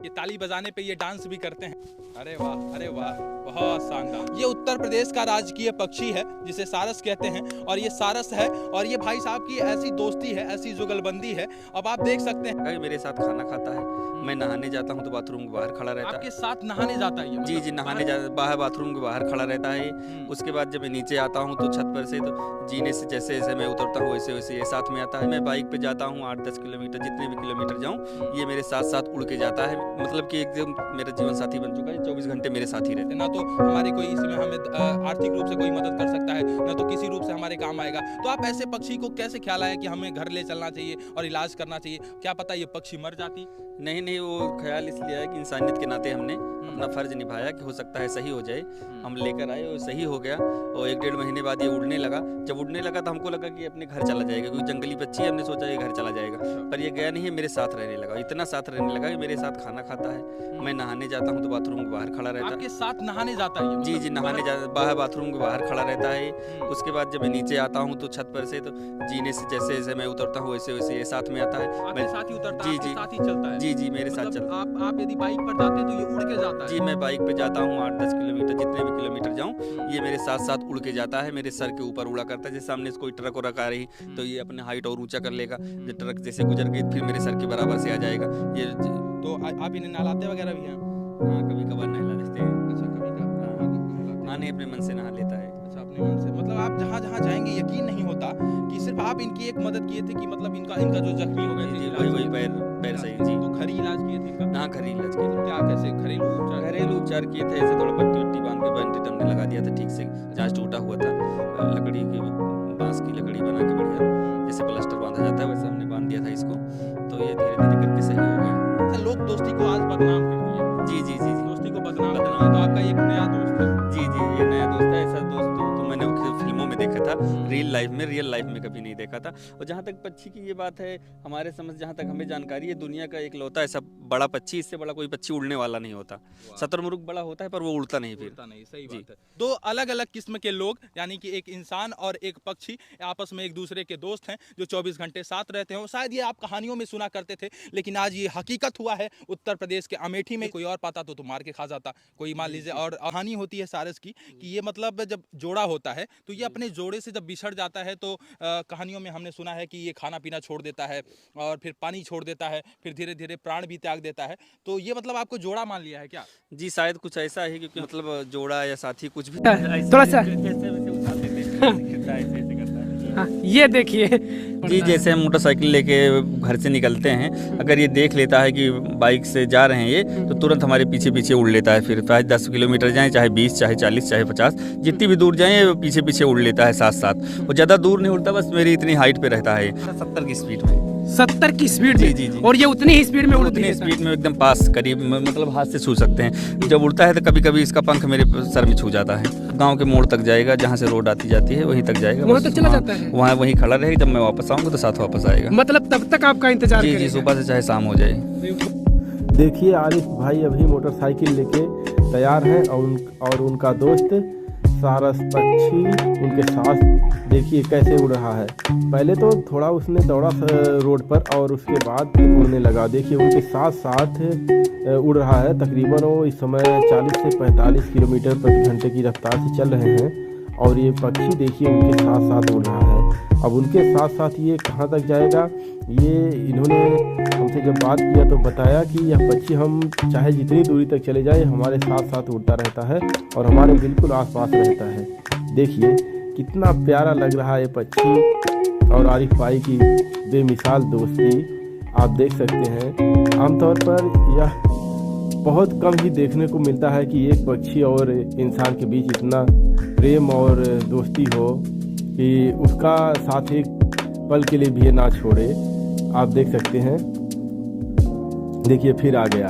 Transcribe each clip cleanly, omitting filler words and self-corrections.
ये ताली बजाने पे ये डांस भी करते हैं। अरे वाह, बहुत शानदार। ये उत्तर प्रदेश का राजकीय पक्षी है जिसे सारस कहते हैं, और ये सारस है, और ये भाई साहब की ऐसी दोस्ती है, ऐसी जुगलबंदी है। अब आप देख सकते हैं मेरे साथ खाना खाता है, मैं नहाने जाता हूँ तो बाथरूम के बाहर खड़ा रहता है। आपके साथ नहाने जाता है ये? जी नहाने जाता, बाहर बाथरूम के बाहर खड़ा रहता है। उसके बाद जब मैं नीचे आता हूँ तो छत पर से तो जीने से जैसे जैसे मैं उतरता हूँ वैसे वैसे ये साथ में आता है। मैं बाइक पे जाता हूँ 8-10 किलोमीटर, जितने भी किलोमीटर जाऊँ ये मेरे साथ साथ उड़ के जाता है। मतलब कि एकदम मेरा जीवन साथी बन चुका है, 24 घंटे मेरे साथ ही रहते। ना तो हमारे कोई इसमें हमें आर्थिक रूप से कोई मदद कर सकता है, ना तो किसी रूप से हमारे काम आएगा। तो आप ऐसे पक्षी को कैसे ख्याल आया कि हमें घर ले चलना चाहिए और इलाज करना चाहिए? क्या पता ये पक्षी मर जाती? नहीं, वो ख्याल इसलिए है कि इंसानियत के नाते हमने अपना फर्ज निभाया कि हो सकता है सही हो जाए। हम लेकर आए और सही हो गया, और 1-1.5 महीने बाद ये उड़ने लगा। जब उड़ने लगा तो हमको लगा कि अपने घर चला जाएगा, क्योंकि जंगली पक्षी है, हमने सोचा ये घर चला जाएगा, पर ये गया नहीं है, मेरे साथ रहने लगा। इतना साथ रहने लगा कि मेरे साथ खाना खाता है, मैं नहाने जाता हूँ तो बाथरूम के बाहर खड़ा रहता है। आपके साथ नहाने जाता है ये? जी नहाने जाता, बाहर बाथरूम के बाहर खड़ा रहता है। उसके बाद जब मैं नीचे आता हूँ तो छत पर से तो जीने से जैसे जैसे मैं उतरता हूँ वैसे वैसे ये साथ में आता है। आपके साथ ही उतरता है? आपके साथ ही चलता है? जी मेरे साथ चलता है। आप यदि बाइक पर जाते हैं तो ये उड़ के जाता है? जी मैं बाइक पे जाता हूँ 8-10 किलोमीटर, जितने भी किलोमीटर जाऊँ ये मेरे साथ साथ उड़ के जाता है, मेरे सर के ऊपर उड़ा करता है। जैसे सामने से कोई ट्रक आ रही तो ये अपने हाइट और ऊंचा कर लेगा, जो ट्रक जैसे गुजर गई फिर मेरे सर के बराबर से आ जाएगा ये। तो आप इन्हें नहलाते वगैरह भी हैं? हाँ, कभी कभार नहला देते हैं। अच्छा, कभी कभार। हाँ, नहीं अपने मन से नहा लेता है। अच्छा, अपने मन से। मतलब आप जहाँ जहाँ जाएंगे यकीन नहीं होता कि सिर्फ आप इनकी एक मदद किए थे कि मतलब इनका जो जख्मी हो गए थे, वही पैर सही। जी तो घरी इलाज किए थे इनका? हाँ, घरेलू इलाज किए थे। क्या, कैसे घरेलू उपचार किए थे, ऐसे थोड़ा पट्टी वट्टी बांध के बैंडेज हमने लगा दिया था ठीक से, जहाँ टूटा हुआ था लकड़ी की, बांस की लकड़ी बना के बढ़िया, जैसे प्लास्टर बांधा जाता है वैसे हमने बांध दिया था इसको, तो ये धीरे धीरे करके सही हो गया। अच्छा, लोग दोस्ती को आज बदनाम कर दिए। जी दोस्ती को बदनाम कर दिए, तो आपका एक नया दोस्त है? जी ये नया दोस्त है। ऐसा दोस्त तो मैंने फिल्मों में देखा था, रियल लाइफ में कभी नहीं देखा था। और जहाँ तक पक्षी की ये बात है, हमारे समझ जहाँ तक हमें जानकारी है, दुनिया का एक लौता ऐसा बड़ा पक्षी, इससे बड़ा कोई पक्षी उड़ने वाला नहीं होता। शतुरमुर्ग बड़ा होता है पर वो उड़ता नहीं। फिर नहीं, सही बात है। दो अलग अलग किस्म के लोग, यानी कि एक इंसान और एक पक्षी, आपस में एक दूसरे के दोस्त हैं जो 24 घंटे साथ रहते हैं। शायद ये आप कहानियों में सुना करते थे, लेकिन आज ये हकीकत हुआ है उत्तर प्रदेश के अमेठी में। कोई और पाता तो मार के खा जाता, कोई मान लीजिए। और कहानी होती है सारस की कि ये मतलब जब जोड़ा होता है तो ये अपने जोड़े से जब बिछड़ जाता है तो कहानियों में हमने सुना है कि ये खाना पीना छोड़ देता है और फिर पानी छोड़ देता है, फिर धीरे धीरे प्राण भी त्याग देता है। तो ये मतलब आपको जोड़ा मान लिया है क्या? जी शायद कुछ ऐसा है, क्योंकि मतलब जोड़ा या साथी कुछ भी थोड़ा सा हाँ, ये देखिए जी, जैसे हम मोटरसाइकिल लेके घर से निकलते हैं, अगर ये देख लेता है कि बाइक से जा रहे हैं ये, तो तुरंत हमारे पीछे पीछे उड़ लेता है। फिर चाहे 10 किलोमीटर जाएं, चाहे 20, चाहे 40, चाहे 50, जितनी भी दूर जाएं ये पीछे पीछे उड़ लेता है साथ साथ। वो ज़्यादा दूर नहीं उड़ता, बस मेरी इतनी हाइट पे रहता है, 70 की स्पीड में। 70 की स्पीड में? जी और ये उतनी ही स्पीड में उतनी स्पीड में एकदम पास, करीब मतलब हाथ से छू सकते हैं। जब उड़ता है तो कभी कभी इसका पंख मेरे सर में छू जाता है। गांव के मोड़ तक जाएगा, जहां से रोड आती जाती है वहीं तक जाएगा, वहां तक चला जाता है। वहां वहीं खड़ा रहेगा। जब मैं वापस आऊंगा तो साथ वापस आएगा। मतलब तब तक आपका इंतजार जी सुबह से चाहे शाम हो जाए। देखिए आरिफ भाई अभी मोटरसाइकिल लेके तैयार हैं, और उनका दोस्त सारस पक्षी उनके साथ देखिए कैसे उड़ रहा है। पहले तो थोड़ा उसने दौड़ा रोड पर, और उसके बाद फिर उड़ने लगा। देखिए उनके साथ साथ उड़ रहा है। तकरीबन वो इस समय 40 से 45 किलोमीटर प्रति घंटे की रफ्तार से चल रहे हैं, और ये पक्षी देखिए उनके साथ साथ उड़ रहा है। अब उनके साथ साथ ये कहाँ तक जाएगा, ये इन्होंने हमसे जब बात किया तो बताया कि यह पक्षी हम चाहे जितनी दूरी तक चले जाए हमारे साथ साथ उड़ता रहता है और हमारे बिल्कुल आसपास रहता है। देखिए कितना प्यारा लग रहा है ये पक्षी और आरिफ भाई की बेमिसाल दोस्ती आप देख सकते हैं। आमतौर पर यह बहुत कम ही देखने को मिलता है कि एक पक्षी और इंसान के बीच इतना प्रेम और दोस्ती हो कि उसका साथ एक पल के लिए भी ना छोड़े। आप देख सकते हैं, देखिए फिर आ गया।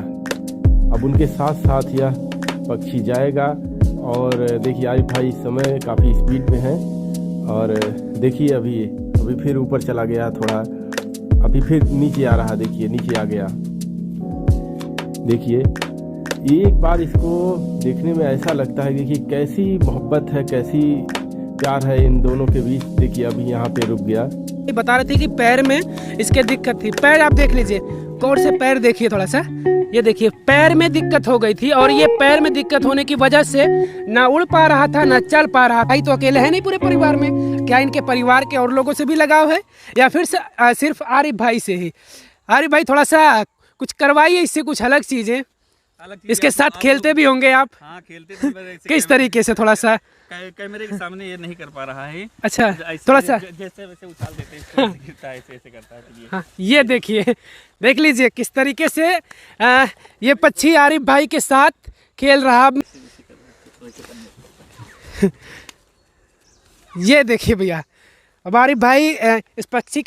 अब उनके साथ साथ यह पक्षी जाएगा, और देखिए आरिफ भाई इस समय काफ़ी स्पीड में हैं, और देखिए अभी फिर ऊपर चला गया थोड़ा, अभी फिर नीचे आ रहा। देखिए नीचे आ गया। देखिए एक बार इसको देखने में ऐसा लगता है, देखिए कैसी मोहब्बत है, कैसी प्यार है इन दोनों के बीच। देखिए अभी यहाँ पे रुक गया। बता रहे थे कि पैर में इसके दिक्कत थी। पैर आप देख लीजिए, गौर से पैर देखिए थोड़ा सा। ये देखिए पैर में दिक्कत हो गई थी और ये पैर में दिक्कत होने की वजह से ना उड़ पा रहा था ना चल पा रहा था। भाई तो अकेले है नहीं पूरे परिवार में, क्या इनके परिवार के और लोगों से भी लगाव है या फिर सिर्फ आरिफ भाई से ही? आरिफ भाई थोड़ा सा कुछ करवाइए इससे, कुछ अलग चीजें। इसके साथ खेलते भी होंगे आप? हाँ खेलते थे, पर ऐसे किस तरीके से? थोड़ा सा कैमरे के सामने ये नहीं कर पा रहा है। अच्छा ऐसे थोड़ा सा जैसे वैसे उछाल देते हैं, इसको ऐसे गिरता है, ऐसे ऐसे करता है, तो ये हाँ, ये देखिए, देख लीजिए किस तरीके से ये पक्षी आरिफ भाई के साथ खेल रहा। ये देखिए भैया, अब आरिफ भाई इस पक्षी